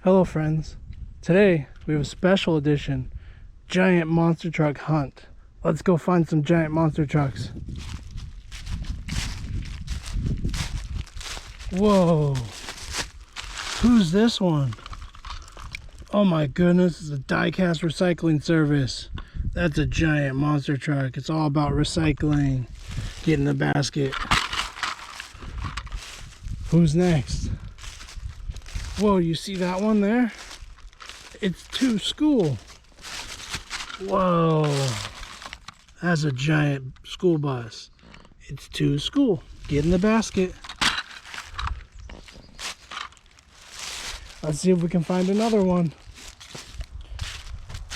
Hello friends, today we have a special edition giant monster truck hunt. Let's go find some giant monster trucks. Whoa, who's this one? Oh my goodness, it's a die-cast recycling service. That's a giant monster truck. It's all about recycling. Get in the basket. Who's next? Whoa, you see that one there? It's two Scool. Whoa, that's a giant school bus. It's two Scool. Get in the basket. Let's see if we can find another one.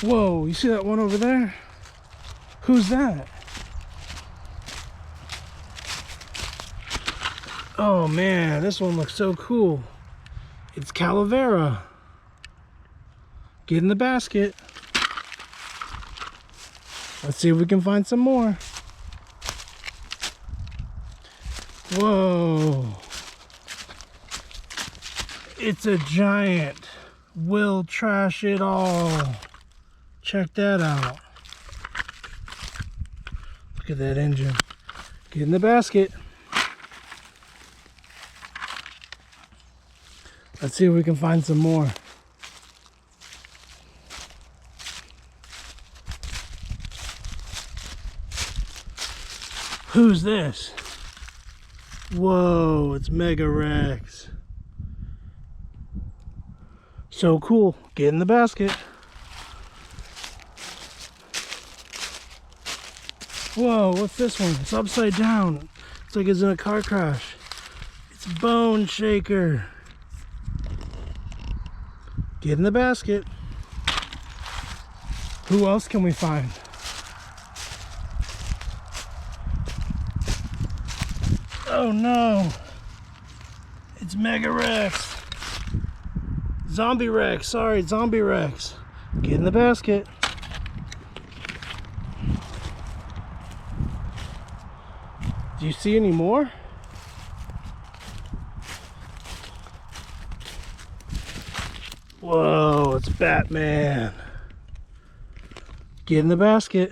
Whoa, you see that one over there? Who's that? Oh man, this one looks so cool. It's Calavera. Get in the basket. Let's see if we can find some more. Whoa. It's a giant. We'll trash it all. Check that out. Look at that engine. Get in the basket. Let's see if we can find some more. Who's this? Whoa, it's Mega Rex. So cool. Get in the basket. Whoa, what's this one? It's upside down. It's like it's in a car crash. It's Bone Shaker. Get in the basket. Who else can we find? Oh no. It's Mega Rex. Zombie Rex. Sorry, Zombie Rex. Get in the basket. Do you see any more? Whoa, it's Batman. Get in the basket.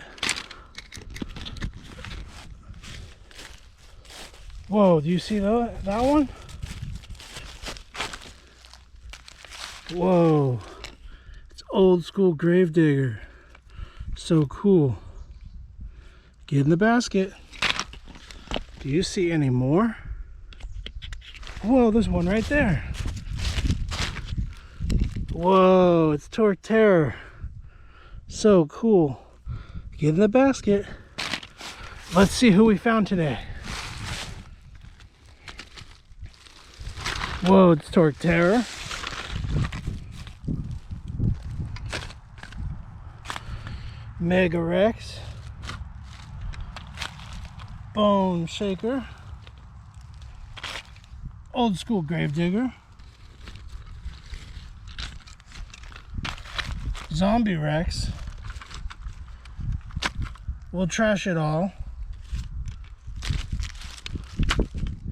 Whoa, do you see that one? Whoa, it's old school Gravedigger. So cool. Get in the basket. Do you see any more? Whoa, there's one right there. Whoa, it's Torque Terror. So cool. Get in the basket. Let's see who we found today. Whoa, it's Torque Terror. Mega Rex. Bone Shaker. Old school Gravedigger. Zombie Rex. We'll trash it all.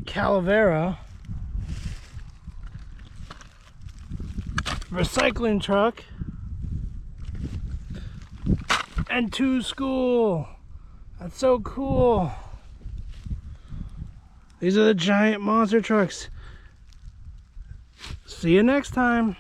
Calavera. Recycling truck. And two Scool. That's so cool. These are the giant monster trucks. See you next time.